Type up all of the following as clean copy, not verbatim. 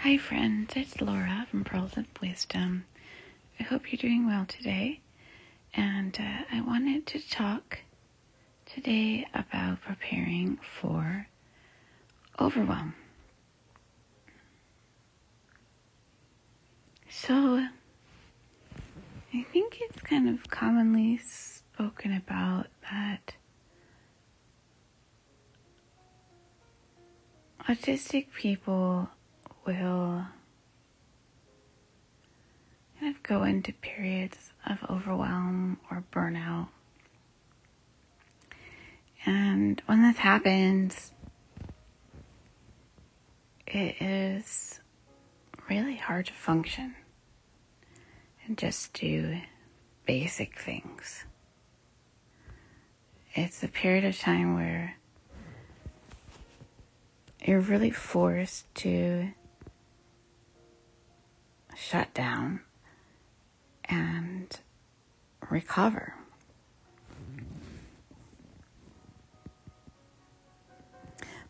Hi friends, it's Laura from Pearls of Wisdom. I hope you're doing well today, and I wanted to talk today about preparing for overwhelm. So, I think it's kind of commonly spoken about that autistic people will kind of go into periods of overwhelm or burnout. And when this happens, it is really hard to function and just do basic things. It's a period of time where you're really forced to shut down and recover.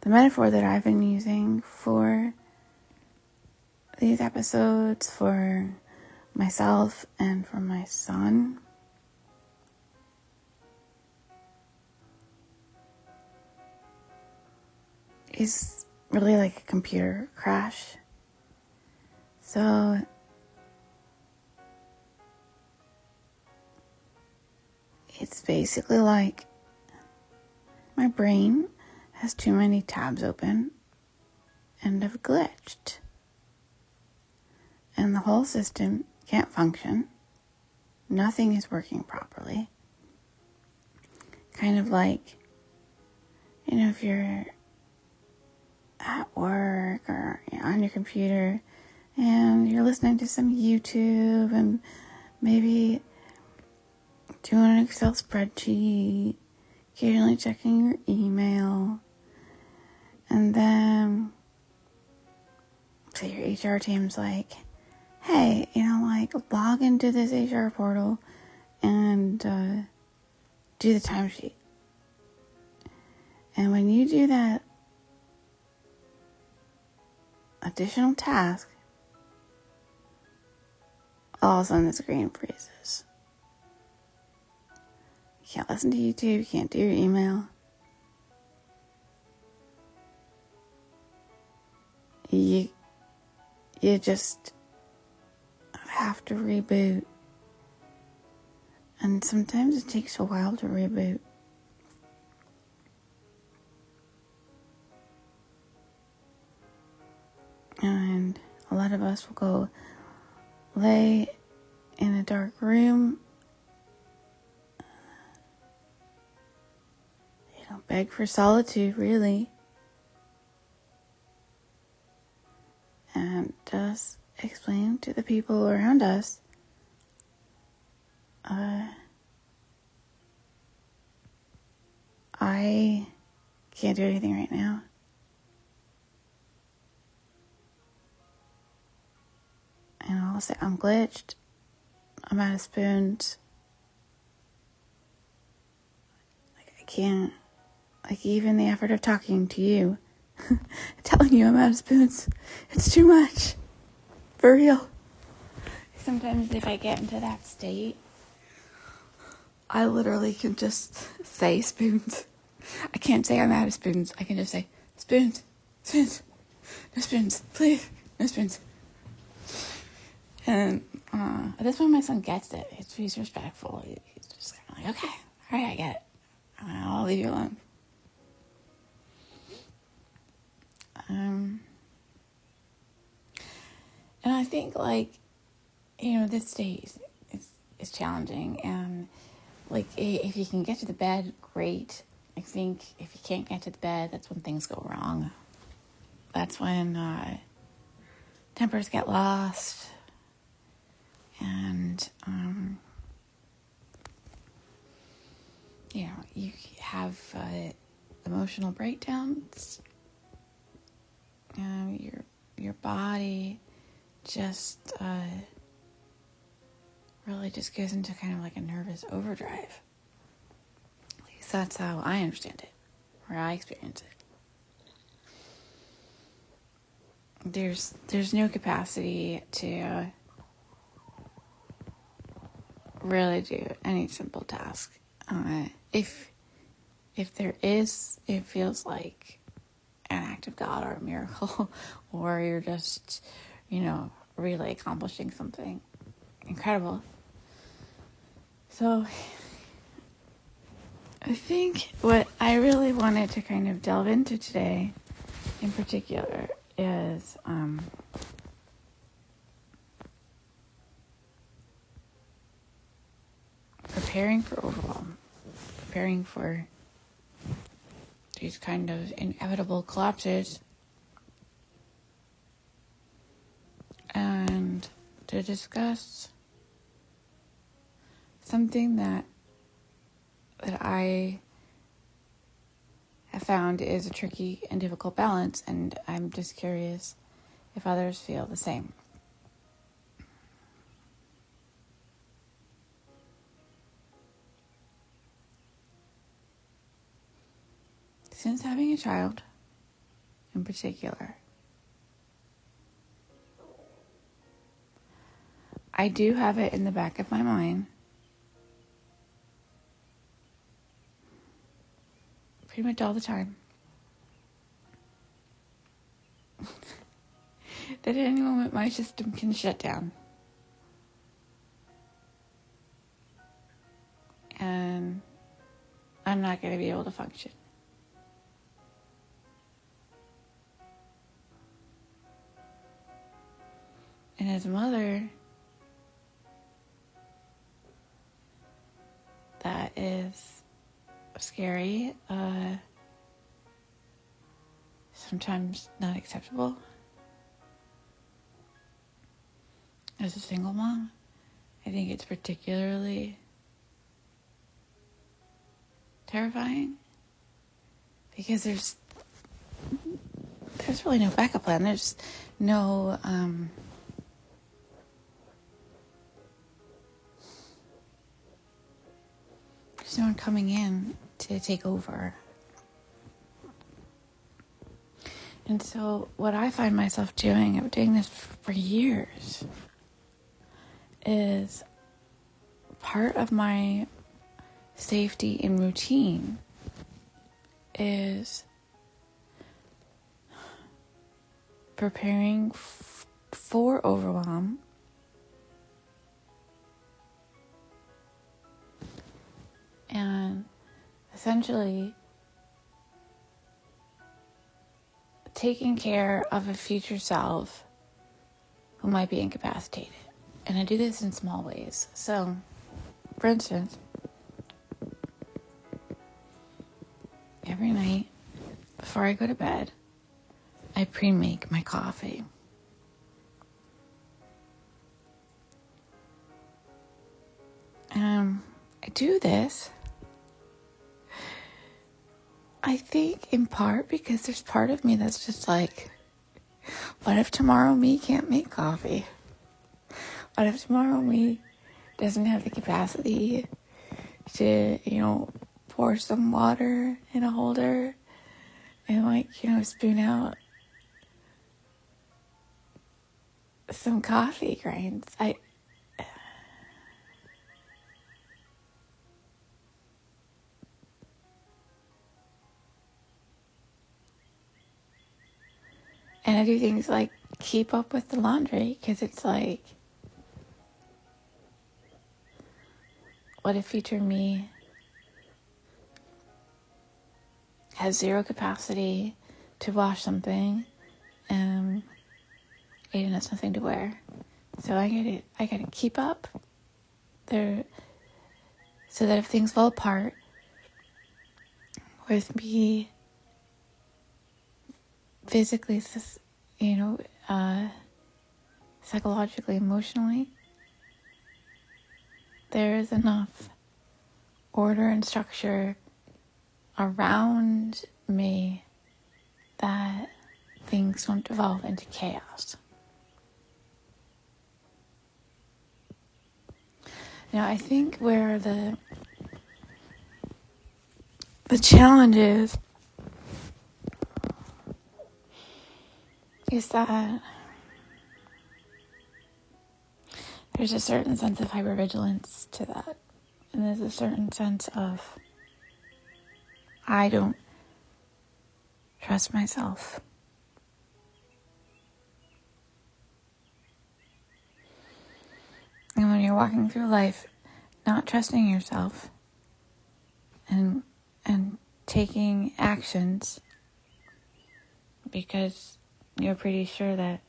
The metaphor that I've been using for these episodes for myself and for my son is really like a computer crash. So it's basically like my brain has too many tabs open and have glitched. And the whole system can't function. Nothing is working properly. Kind of like, if you're at work or on your computer and you're listening to some YouTube and maybe doing an Excel spreadsheet, occasionally checking your email, and then say your HR team's like, hey, log into this HR portal and do the timesheet. And when you do that additional task, all of a sudden the screen freezes. You can't listen to YouTube, you can't do your email. You just have to reboot. And sometimes it takes a while to reboot. And a lot of us will go lay in a dark room, beg for solitude, really, and just explain to the people around us, I can't do anything right now. And I'll say, I'm glitched, I'm out of spoons, I can't, even the effort of talking to you, telling you I'm out of spoons, it's too much, for real. Sometimes if I get into that state, I literally can just say spoons. I can't say I'm out of spoons, I can just say, spoons, no spoons, please, no spoons. And at this point, my son gets it. He's respectful. He's just kind of like, okay, all right, I get it. I'll leave you alone. And I think, this stage is challenging. And, if you can get to the bed, great. I think if you can't get to the bed, that's when things go wrong. That's when tempers get lost. And, you have emotional breakdowns. Your body just really just goes into kind of like a nervous overdrive. At least that's how I understand it, or I experience there's no capacity to really do any simple task. If there is, it feels like an act of God or a miracle, or you're just, really accomplishing something incredible. So I think what I really wanted to kind of delve into today in particular is preparing for overwhelm, preparing for these kind of inevitable collapses, and to discuss something that I have found is a tricky and difficult balance, and I'm just curious if others feel the same. Since having a child, in particular, I do have it in the back of my mind pretty much all the time that at any moment my system can shut down. And I'm not going to be able to function. And as a mother, that is scary, sometimes not acceptable. As a single mom, I think it's particularly terrifying because there's really no backup plan. There's no one coming in to take over. And so what I find myself doing, I've been doing this for years, is part of my safety and routine is preparing for overwhelm and essentially taking care of a future self who might be incapacitated. And I do this in small ways. So, for instance, every night before I go to bed, I pre-make my coffee. I do this, I think, in part because there's part of me that's just like, what if tomorrow me can't make coffee? What if tomorrow me doesn't have the capacity to, pour some water in a holder and spoon out some coffee grains? And I do things like keep up with the laundry because it's like, what if future me has zero capacity to wash something and Aiden has nothing to wear? So I gotta keep up there so that if things fall apart with me physically, psychologically, emotionally, there is enough order and structure around me that things won't devolve into chaos. Now, I think where the challenge is is that there's a certain sense of hypervigilance to that. And there's a certain sense of, I don't trust myself. And when you're walking through life not trusting yourself and taking actions because you're pretty sure that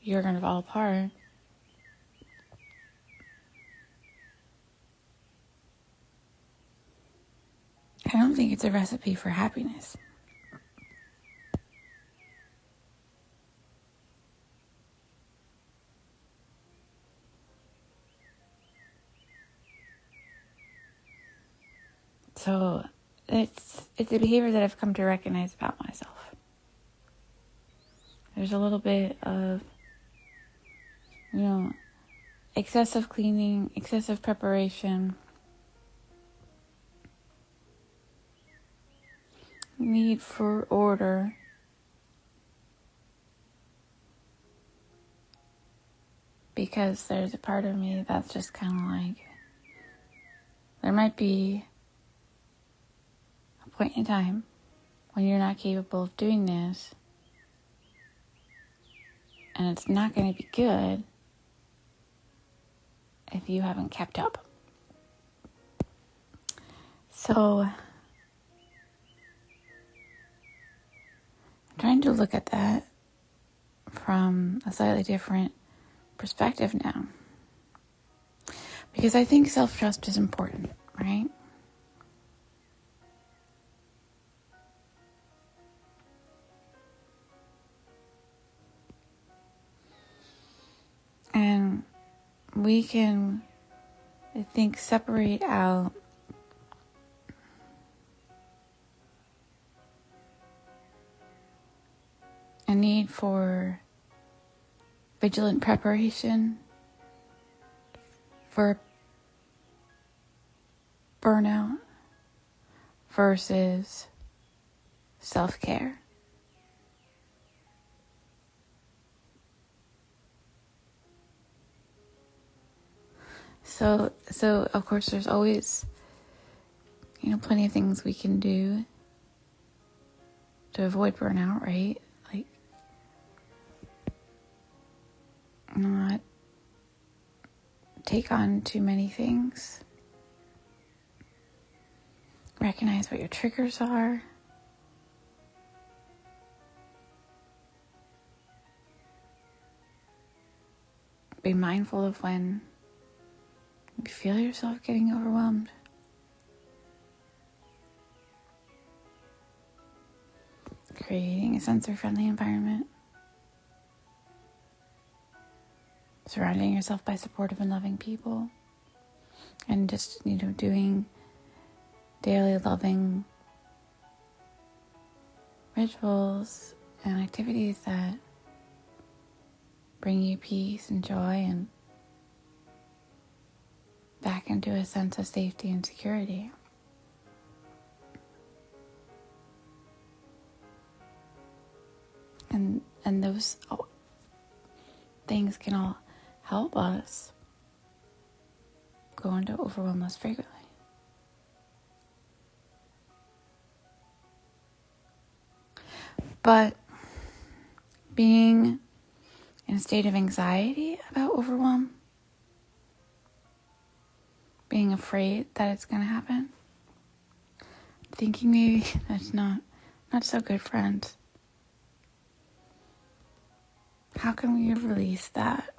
you're going to fall apart, I don't think it's a recipe for happiness. So it's a behavior that I've come to recognize about myself. There's a little bit of, excessive cleaning, excessive preparation, need for order, because there's a part of me that's just kind of like, there might be a point in time when you're not capable of doing this, and it's not going to be good if you haven't kept up. So I'm trying to look at that from a slightly different perspective now, because I think self-trust is important, right? And we can, I think, separate out a need for vigilant preparation for burnout versus self-care. So of course there's always, plenty of things we can do to avoid burnout, right? Like not take on too many things. Recognize what your triggers are. Be mindful of when you feel yourself getting overwhelmed. Creating a sensory-friendly environment. Surrounding yourself by supportive and loving people. And just, doing daily loving rituals and activities that bring you peace and joy and back into a sense of safety and security. And those things can all help us go into overwhelm less frequently. But being in a state of anxiety about overwhelm, being afraid that it's going to happen, thinking maybe that's not so good, friends. How can we release that?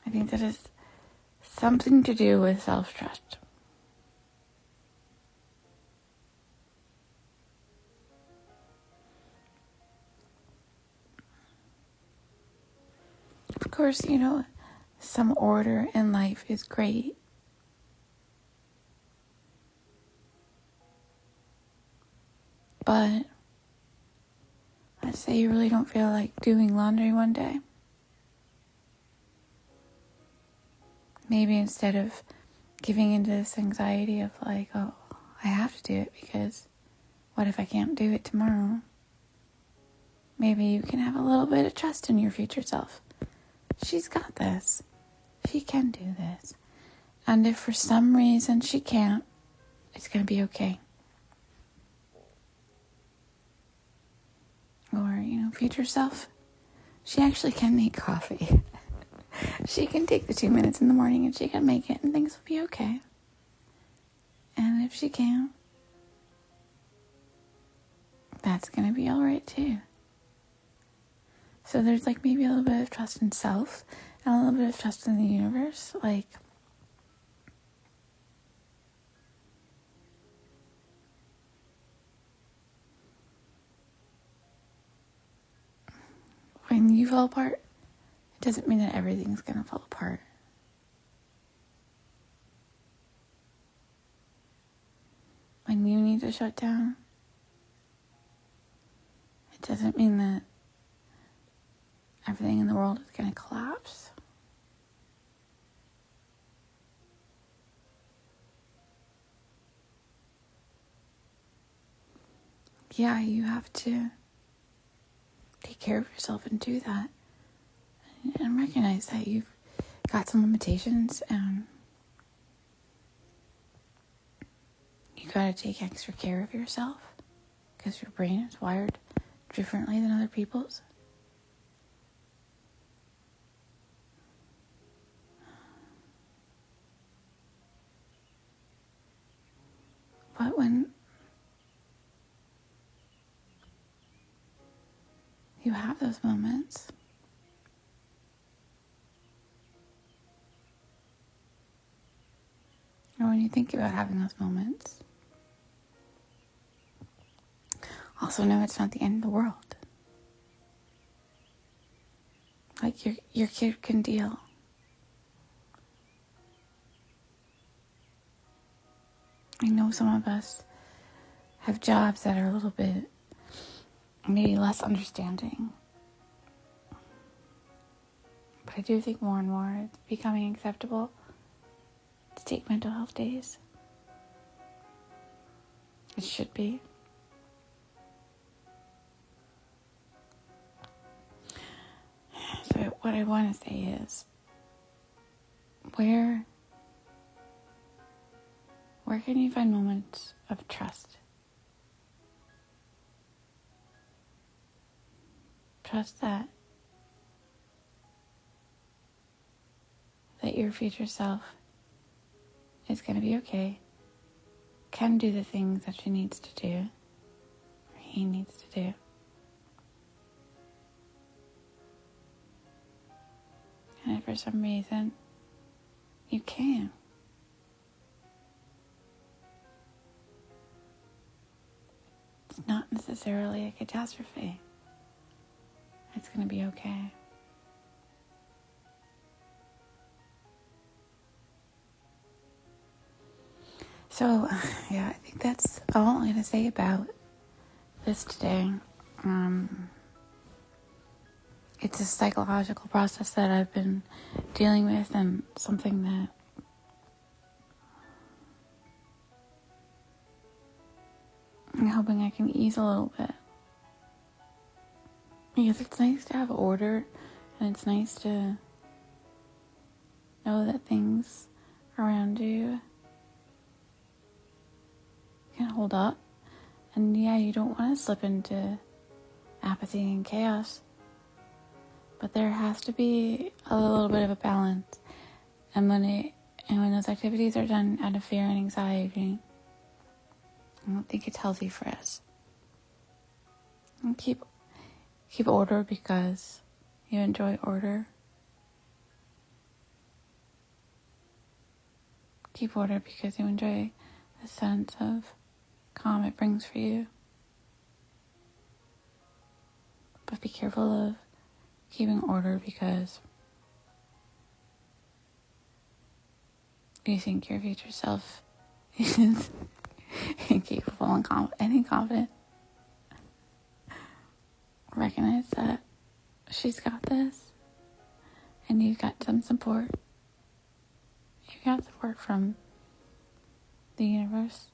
I think that is something to do with self-trust. Of course, some order in life is great. But let's say you really don't feel like doing laundry one day. Maybe instead of giving into this anxiety of like, oh, I have to do it because what if I can't do it tomorrow? maybe you can have a little bit of trust in your future self. She's got this. She can do this. And if for some reason she can't, it's going to be okay. Or, future self, she actually can make coffee. She can take the 2 minutes in the morning and she can make it and things will be okay. And if she can't, that's going to be all right too. So there's maybe a little bit of trust in self and a little bit of trust in the universe. When you fall apart, it doesn't mean that everything's going to fall apart. When you need to shut down, it doesn't mean that everything in the world is going to collapse. Yeah, you have to take care of yourself and do that. And recognize that you've got some limitations and you got to take extra care of yourself because your brain is wired differently than other people's. But when you have those moments, or when you think about having those moments, also know it's not the end of the world. Your kid can deal. I know some of us have jobs that are a little bit maybe less understanding. But I do think more and more it's becoming acceptable to take mental health days. It should be. So what I want to say is, where can you find moments of trust? Trust that your future self is going to be okay, can do the things that she needs to do, or he needs to do. And if for some reason you can, it's not necessarily a catastrophe. It's going to be okay. So, yeah, I think that's all I'm going to say about this today. It's a psychological process that I've been dealing with and something that I'm hoping I can ease a little bit. Because it's nice to have order and it's nice to know that things around you can hold up. And yeah, you don't want to slip into apathy and chaos. But there has to be a little bit of a balance. And when those activities are done out of fear and anxiety, I don't think it's healthy for us. And keep order because you enjoy order. Keep order because you enjoy the sense of calm it brings for you. But be careful of keeping order because you think your future self is incapable and confident. Recognize that she's got this and you've got some support. You've got support from the universe